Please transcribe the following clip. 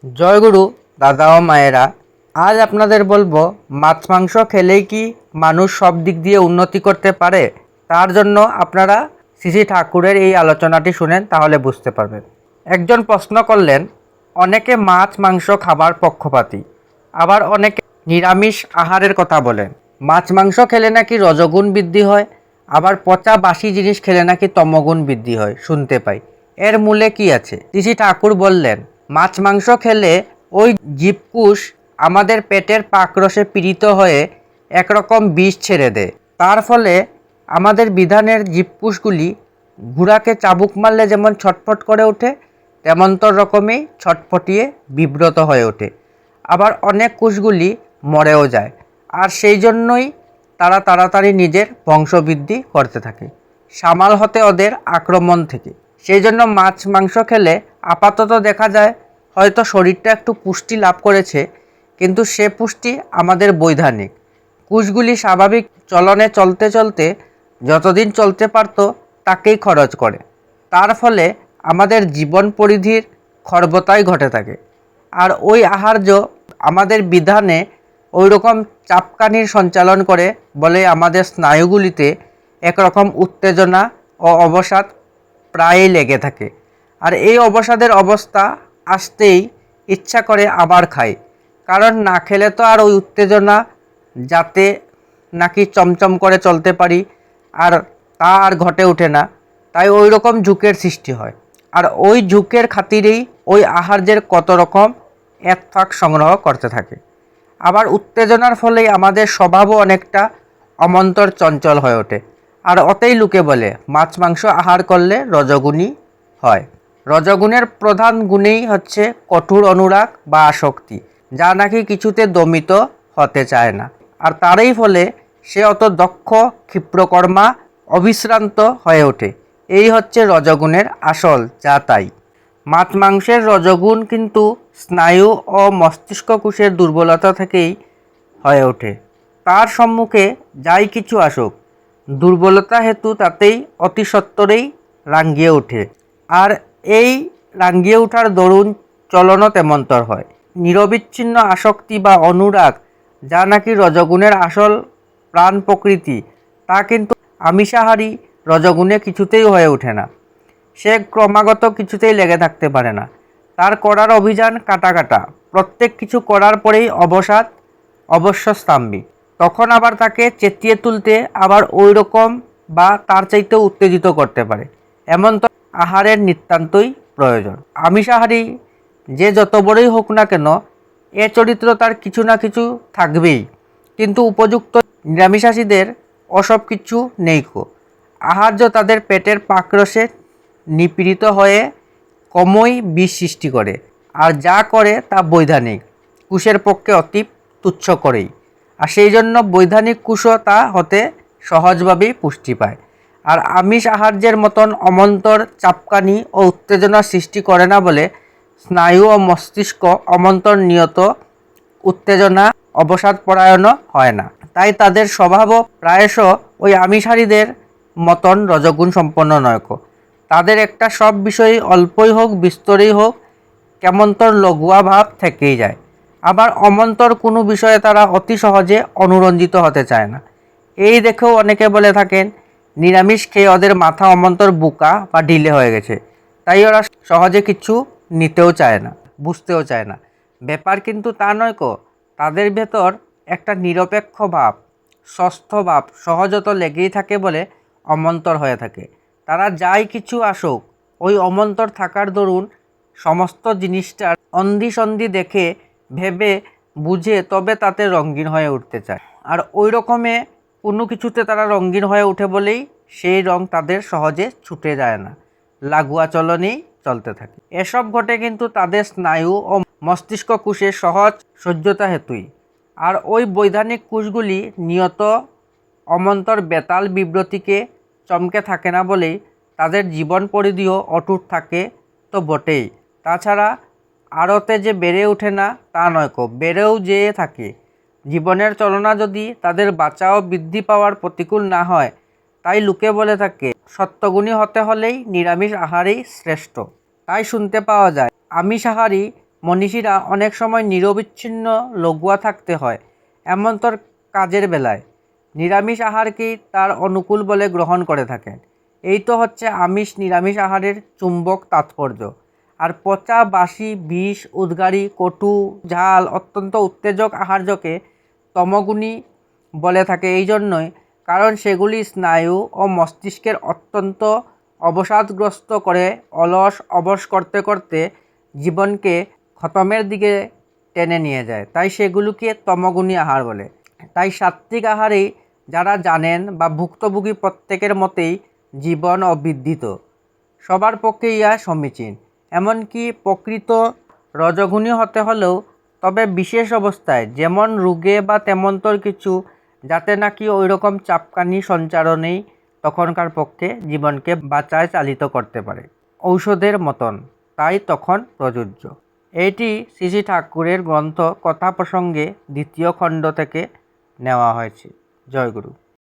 জয়গুরু দাদা ও মায়েরা, আজ আপনাদের বলবো মাছ মাংস খেলেই কি মানুষ সব দিক দিয়ে উন্নতি করতে পারে। তার জন্য আপনারা শ্রী ঠাকুরের এই আলোচনাটি শুনেন, তাহলে বুঝতে পারবেন। একজন প্রশ্ন করলেন, অনেকে মাছ মাংস খাবার পক্ষপাতী, আবার অনেকে নিরামিষ আহারের কথা বলেন। মাছ মাংস খেলে নাকি রজগুণ বৃদ্ধি হয়, আবার পচা বাসি জিনিস খেলে নাকি তমগুণ বৃদ্ধি হয় শুনতে পাই। এর মূলে কি আছে? শ্রী ঠাকুর বললেন, মাছ মাংস খেলে ওই জীবকুশ আমাদের পেটের পাকরসে পীড়িত হয়ে একরকম বিষ ছেড়ে দেয়। তার ফলে আমাদের বিধানের জীবকুশগুলি ঘোড়াকে চাবুক মারলে যেমন ছটফট করে ওঠে, তেমন্তর রকমেই ছটফটিয়ে বিব্রত হয়ে ওঠে। আবার অনেক কুশগুলি মরেও যায়, আর সেই জন্যই তারা তাড়াতাড়ি নিজের বংশবৃদ্ধি করতে থাকে, সামাল হতে ওদের আক্রমণ থেকে। সেই জন্য মাছ মাংস খেলে আপাতত দেখা যায় হয়তো শরীরটা একটু পুষ্টি লাভ করেছে, কিন্তু সে পুষ্টি আমাদের বৈধানিক কোষগুলি স্বাভাবিক চলনে চলতে চলতে যতদিন চলতে পারত তাকেই খরচ করে। তার ফলে আমাদের জীবন পরিধির খর্বতাই ঘটে থাকে। আর ওই আহার্য আমাদের বিধানে ওই রকম চাপকানির সঞ্চালন করে বলে আমাদের স্নায়ুগুলিতে একরকম উত্তেজনা ও অবসাদ প্রায়ই লেগে থাকে। আর এই অবসাদের অবস্থা আসতেই ইচ্ছা করে আবার খাই, কারণ না খেলে তো আর ওই উত্তেজনা যাতে নাকি চমচম করে চলতে পারি আর তা আর ঘটে ওঠে না, তাই ওই রকম ঝুঁকের সৃষ্টি হয়। আর ওই ঝুঁকের খাতিরেই ওই আহার্যের কত রকম একফাক সংগ্রহ করতে থাকে। আবার উত্তেজনার ফলেই আমাদের স্বভাবও অনেকটা অমন্তর চঞ্চল হয়ে ওঠে। আর অতেই লোকে বলে মাছ মাংস আহার করলে রজগুণী হয়। রজগুণের প্রধান গুণেই হচ্ছে কঠোর অনুরাগ বা আসক্তি, যা নাকি কিছুতে দমিত হতে চায় না। আর তারই ফলে সে অত দক্ষ ক্ষিপ্রকর্মা অবিশ্রান্ত হয়ে ওঠে। এই হচ্ছে রজগুণের আসল যা তাই। মাছ মাংসের রজগুণ কিন্তু স্নায়ু ও মস্তিষ্ক কোষের দুর্বলতা থেকেই হয়ে ওঠে। তার সম্মুখে যাই কিছু আসুক, দুর্বলতা হেতু তাতেই অতি সত্বরেই রাঙ্গিয়ে ওঠে। আর এই রাঙ্গিয়ে ওঠার দরুন চলনও তেমন্তর হয়। নিরবিচ্ছিন্ন আসক্তি বা অনুরাগ, যা নাকি রজগুণের আসল প্রাণ প্রকৃতি, তা কিন্তু আমিষাহারী রজগুণে কিছুতেই হয়ে ওঠে না। সে ক্রমাগত কিছুতেই লেগে থাকতে পারে না। তার করার অভিযান কাটা কাটা, প্রত্যেক কিছু করার পরেই অবসাদ অবশ্যস্থাম্বী। তখন আবার তাকে চেতিয়ে তুলতে আবার ওই রকম বা তার চাইতেও উত্তেজিত করতে পারে, এমন তো আহারের নিতান্তই প্রয়োজন। আমিষাহারী যে যত বড়ই হোক না কেন, এ চরিত্র তার কিছু না কিছু থাকবেই। কিন্তু উপযুক্ত নিরামিষাশীদের ওসব কিছু নেইকো। আহার্য তাদের পেটের পাকরসে নিপীড়িত হয়ে কমই বিষ সৃষ্টি করে, আর যা করে তা বৈধানিক কুশের পক্ষে অতি তুচ্ছ করেই। আর সেই জন্য বৈধানিক কুশও তা হতে সহজভাবেই পুষ্টি পায়। আর আমিষ আহার্যের মতন অমন্তর চাপকানি ও উত্তেজনা সৃষ্টি করে না বলে স্নায়ু ও মস্তিষ্ক অমন্তর নিয়ত উত্তেজনা অবসাদপরায়ণও হয় না। তাই তাদের স্বভাবও প্রায়শ ওই আমিষহারীদের মতন রজগুণ সম্পন্ন নয়কো। তাদের একটা সব বিষয়েই অল্পই হোক বিস্তরেই হোক কেমন্তর লঘুয়া ভাব থেকেই যায়। আবার অমন্তর কোনো বিষয়ে তারা অতি সহজে অনুরঞ্জিত হতে চায় না। এই দেখেও অনেকে বলে থাকেন নিরামিষ খেয়ে ওদের মাথা অমন্তর বোকা বা ঢিলে হয়ে গেছে, তাই ওরা সহজে কিছু নিতেও চায় না, বুঝতেও চায় না। ব্যাপার কিন্তু তা নয় কো। তাদের ভেতর একটা নিরপেক্ষ ভাব, স্বস্থ ভাব সহজত লেগেই থাকে বলে অমন্তর হয়ে থাকে। তারা যাই কিছু আসুক, ওই অমন্তর থাকার দরুন সমস্ত জিনিসটার অন্ধি সন্ধি দেখে ভেবে বুঝে তবে তাতে রঙিন হয়ে উঠতে চায়। আর ওই রকমে কোনো কিছুতে তারা রঙিন হয়ে ওঠে বলেই সেই রং তাদের সহজে ছুটে যায় না, লাগোয়া চলনেই চলতে থাকে। এসব ঘটে কিন্তু তাদের স্নায়ু ও মস্তিষ্ক কোষের সহজ সহ্যতা হেতুই। আর ওই বৈধানিক কোষগুলি নিয়ত অমন্তর বেতাল বিব্রতিকে চমকে থাকে না বলেই তাদের জীবন পরিধিও অটুট থাকে তো বটেই। তাছাড়া আড়তে যে বেড়ে ওঠে না তা নয়কো, বেড়েও যেয়ে থাকে। জীবনের চলনা যদি তাদের বাঁচা ও বৃদ্ধি পাওয়ার প্রতিকূল না হয়, তাই লোকে বলে থাকে সত্যগুণী হতে হলেই নিরামিষ আহারই শ্রেষ্ঠ। তাই শুনতে পাওয়া যায় আমিষ আহারী মনীষীরা অনেক সময় নিরবিচ্ছিন্ন লঘুয়া থাকতে হয় এমনতর কাজের বেলায় নিরামিষ আহারকেই তার অনুকূল বলে গ্রহণ করে থাকেন। এই তো হচ্ছে আমিষ নিরামিষ আহারের চুম্বক তাৎপর্য। আর পচা বাসি বিষ উদ্গারী কটু ঝাল অত্যন্ত উত্তেজক আহার্যকে তমগুণী বলে থাকে এই জন্যই, কারণ সেগুলি স্নায়ু ও মস্তিষ্কের অত্যন্ত অবসাদগ্রস্ত করে অলস অবশ করতে করতে জীবনকে খতমের দিকে টেনে নিয়ে যায়, তাই সেগুলোকে তমগুণী আহার বলে। তাই সাত্ত্বিক আহারেই যারা জানেন বা ভুক্তভোগী প্রত্যেকের মতেই জীবন অবিদ্যিত, সবার পক্ষে ইহা সমীচীন। এমনকি প্রকৃত রজগুণী হতে হলেও তবে বিশেষ অবস্থায়, যেমন রোগে বা তেমন্তর কিছু, যাতে নাকি ওই রকম চাপকানি সঞ্চারণেই তখনকার পক্ষে জীবনকে বাঁচায় চালিত করতে পারে, ঔষধের মতন, তাই তখন প্রযোজ্য। এটি শ্রী শ্রী ঠাকুরের গ্রন্থ কথা প্রসঙ্গে 2য় খণ্ড থেকে নেওয়া হয়েছে। জয় গুরু।